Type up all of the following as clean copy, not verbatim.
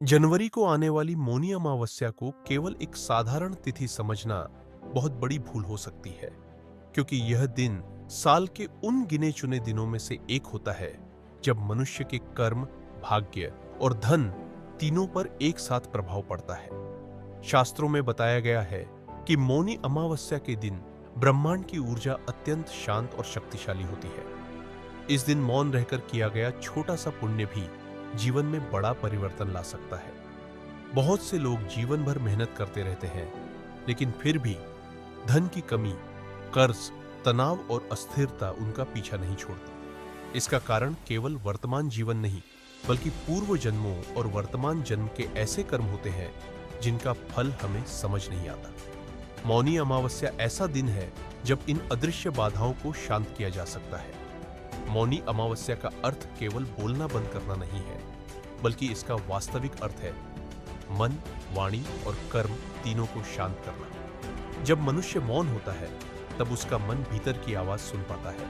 जनवरी को आने वाली मौनी अमावस्या को केवल एक साधारण तिथि समझना बहुत बड़ी भूल हो सकती है, क्योंकि यह दिन साल के उन गिने चुने दिनों में से एक होता है जब मनुष्य के कर्म, भाग्य और धन तीनों पर एक साथ प्रभाव पड़ता है। शास्त्रों में बताया गया है कि मौनी अमावस्या के दिन ब्रह्मांड की ऊर्जा अत्यंत शांत और शक्तिशाली होती है। इस दिन मौन रहकर किया गया छोटा सा पुण्य भी जीवन में बड़ा परिवर्तन ला सकता है। बहुत से लोग जीवन भर मेहनत करते रहते हैं, लेकिन फिर भी धन की कमी, कर्ज, तनाव और अस्थिरता उनका पीछा नहीं छोड़ती। इसका कारण केवल वर्तमान जीवन नहीं, बल्कि पूर्व जन्मों और वर्तमान जन्म के ऐसे कर्म होते हैं जिनका फल हमें समझ नहीं आता। मौनी अमावस्या ऐसा दिन है जब इन अदृश्य बाधाओं को शांत किया जा सकता है। मौनी अमावस्या का अर्थ केवल बोलना बंद करना नहीं है, बल्कि इसका वास्तविक अर्थ है मन, वाणी और कर्म तीनों को शांत करना। जब मनुष्य मौन होता है, तब उसका मन भीतर की आवाज सुन पाता है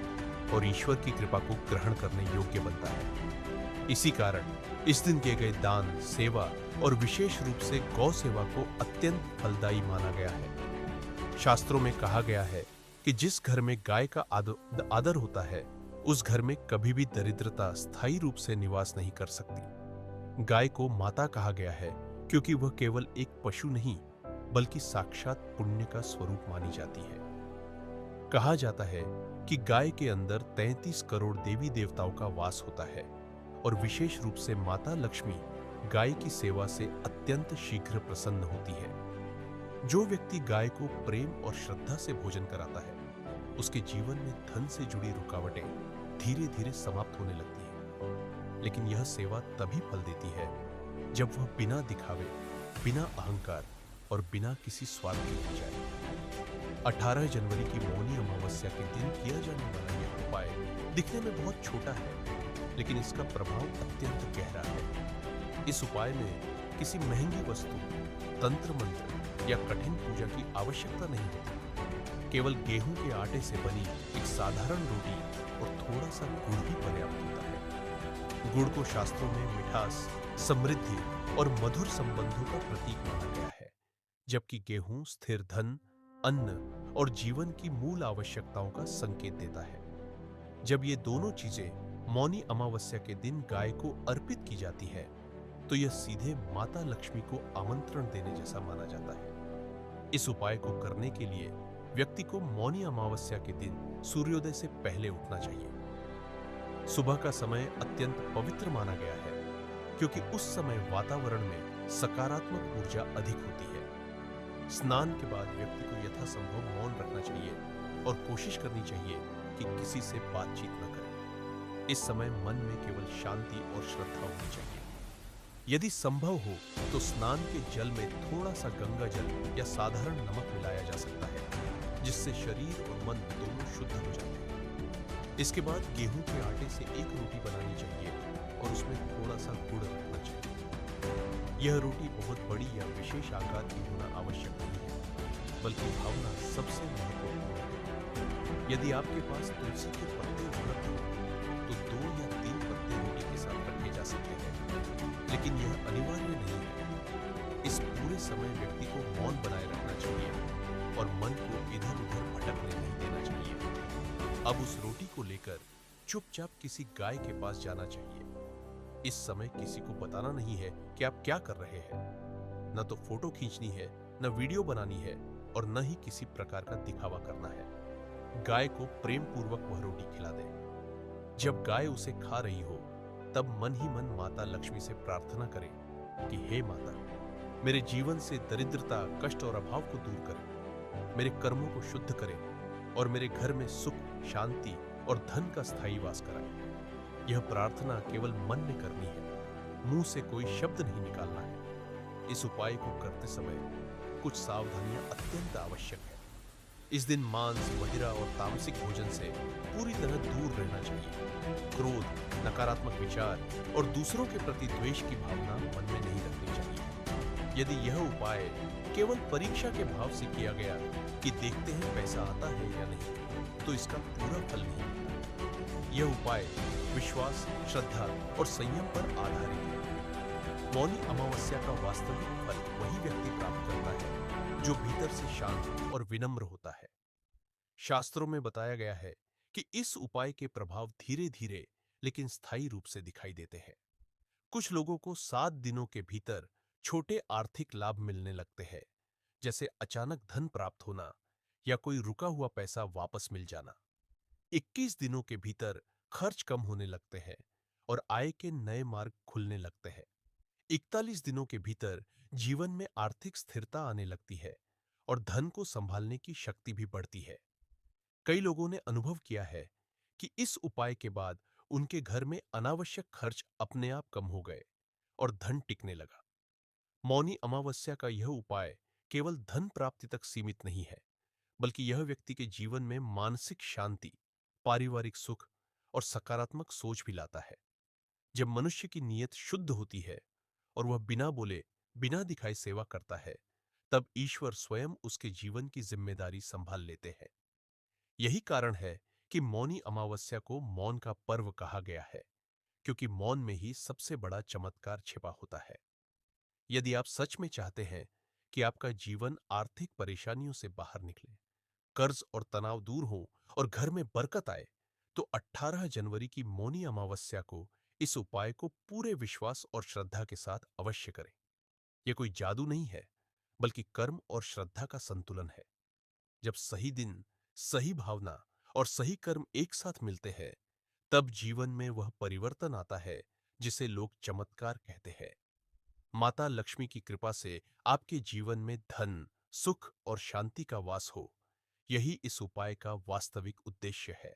और ईश्वर की कृपा को ग्रहण करने योग्य बनता है। इसी कारण इस दिन किए गए दान, सेवा और विशेष रूप से गौ सेवा को अत्यंत फलदायी माना गया है। शास्त्रों में कहा गया है कि जिस घर में गाय का आदर होता है, उस घर में कभी भी दरिद्रता स्थायी रूप से निवास नहीं कर सकती। गाय को माता कहा गया है क्योंकि वह केवल एक पशु नहीं, बल्कि साक्षात पुण्य का स्वरूप मानी जाती है। कहा जाता है कि गाय के अंदर 33 करोड़ देवी देवताओं का वास होता है और विशेष रूप से माता लक्ष्मी गाय की सेवा से अत्यंत शीघ्र प्रसन्न होती है। जो व्यक्ति गाय को प्रेम और श्रद्धा से भोजन कराता है, उसके जीवन में धन से जुड़ी रुकावटें धीरे धीरे समाप्त होने लगती हैं। लेकिन यह सेवा तभी फल देती है जब वह बिना दिखावे, बिना अहंकार और बिना किसी स्वार्थ के की जाए। 18 जनवरी की मौनी अमावस्या के दिन किया जाने वाला यह उपाय दिखने में बहुत छोटा है, लेकिन इसका प्रभाव अत्यंत गहरा है। इस उपाय में किसी महंगी वस्तु, तंत्र मंत्र या कठिन पूजा की आवश्यकता नहीं होती। केवल गेहूं के आटे से बनी एक साधारण रोटी और थोड़ा सा गुड़ ही पर्याप्त होता है। गुड़ को शास्त्रों में मिठास, समृद्धि और मधुर संबंधों का प्रतीक माना गया है, जबकि गेहूं स्थिर धन, अन्न और जीवन की मूल आवश्यकताओं का संकेत देता है। जब ये दोनों चीजें मौनी अमावस्या के दिन गाय को अर्पित की जाती है, तो यह सीधे माता लक्ष्मी को आमंत्रण देने जैसा माना जाता है। इस उपाय को करने के लिए व्यक्ति को मौनी अमावस्या के दिन सूर्योदय से पहले उठना चाहिए। सुबह का समय अत्यंत पवित्र माना गया है, क्योंकि उस समय वातावरण में सकारात्मक ऊर्जा अधिक होती है। स्नान के बाद व्यक्ति को यथासंभव मौन रखना चाहिए और कोशिश करनी चाहिए कि किसी से बातचीत न करें। इस समय मन में केवल शांति और श्रद्धा होनी चाहिए। यदि संभव हो तो स्नान के जल में थोड़ा सा गंगा जल या साधारण नमक मिलाया जा सकता है, जिससे शरीर और मन दोनों शुद्ध हो जाते हैं। इसके बाद गेहूं के आटे से एक रोटी बनानी चाहिए और उसमें थोड़ा सा गुड़ रखना चाहिए। यह रोटी बहुत बड़ी या विशेष आकार की होना आवश्यक नहीं है, बल्कि भावना सबसे महत्वपूर्ण है। यदि आपके पास तुलसी के पत्ते उपलब्ध हो तो 2 या 3 पत्ते रोटी के साथ रखे जा सकते हैं, लेकिन यह अनिवार्य नहीं है। इस पूरे समय व्यक्ति को मौन बनाए रखना चाहिए और मन को इधर उधर भटकने नहीं देना चाहिए। अब उस रोटी को लेकर चुपचाप किसी गाय के पास जाना चाहिए। इस समय किसी को बताना नहीं है कि आप क्या कर रहे हैं। न तो फोटो खींचनी है, न वीडियो बनानी है और न ही किसी प्रकार का दिखावा करना है। गाय को प्रेम पूर्वक वह रोटी खिला दें। जब गाय उसे खा रही हो, तब मन ही मन माता लक्ष्मी से प्रार्थना करें कि हे माता, मेरे जीवन से दरिद्रता, कष्ट और अभाव को दूर करें, मेरे कर्मों को शुद्ध करें और मेरे घर में सुख, शांति और धन का स्थायी वास कराएं। यह प्रार्थना केवल मन में करनी है, मुंह से कोई शब्द नहीं निकालना है। इस उपाय को करते समय कुछ सावधानियां अत्यंत आवश्यक है। इस दिन मांस, मदिरा और तामसिक भोजन से पूरी तरह दूर रहना चाहिए। क्रोध, नकारात्मक विचार और दूसरों के प्रति द्वेष की भावना मन में नहीं रखनी चाहिए। यदि यह उपाय केवल परीक्षा के भाव से किया गया कि देखते हैं पैसा आता है या नहीं, तो इसका पूरा फल नहीं मिलता। यह उपाय विश्वास, श्रद्धा और संयम पर आधारित है। मौनी अमावस्या का वास्तविक फल वही व्यक्ति प्राप्त करता है जो भीतर से शांत और विनम्र होता है। शास्त्रों में बताया गया है कि इस उपाय के प्रभाव धीरे धीरे लेकिन स्थायी रूप से दिखाई देते हैं। कुछ लोगों को 7 दिनों के भीतर छोटे आर्थिक लाभ मिलने लगते हैं, जैसे अचानक धन प्राप्त होना या कोई रुका हुआ पैसा वापस मिल जाना। 21 दिनों के भीतर खर्च कम होने लगते हैं और आय के नए मार्ग खुलने लगते हैं। 41 दिनों के भीतर जीवन में आर्थिक स्थिरता आने लगती है और धन को संभालने की शक्ति भी बढ़ती है। कई लोगों ने अनुभव किया है कि इस उपाय के बाद उनके घर में अनावश्यक खर्च अपने आप कम हो गए और धन टिकने लगा। मौनी अमावस्या का यह उपाय केवल धन प्राप्ति तक सीमित नहीं है, बल्कि यह व्यक्ति के जीवन में मानसिक शांति, पारिवारिक सुख और सकारात्मक सोच भी लाता है। जब मनुष्य की नीयत शुद्ध होती है और वह बिना बोले, बिना दिखाए सेवा करता है, तब ईश्वर स्वयं उसके जीवन की जिम्मेदारी संभाल लेते हैं। यही कारण है कि मौनी अमावस्या को मौन का पर्व कहा गया है, क्योंकि मौन में ही सबसे बड़ा चमत्कार छिपा होता है। यदि आप सच में चाहते हैं कि आपका जीवन आर्थिक परेशानियों से बाहर निकले, कर्ज और तनाव दूर हो और घर में बरकत आए, तो 18 जनवरी की मौनी अमावस्या को इस उपाय को पूरे विश्वास और श्रद्धा के साथ अवश्य करें। यह कोई जादू नहीं है, बल्कि कर्म और श्रद्धा का संतुलन है। जब सही दिन, सही भावना और सही कर्म एक साथ मिलते हैं, तब जीवन में वह परिवर्तन आता है जिसे लोग चमत्कार कहते हैं। माता लक्ष्मी की कृपा से आपके जीवन में धन, सुख और शांति का वास हो, यही इस उपाय का वास्तविक उद्देश्य है।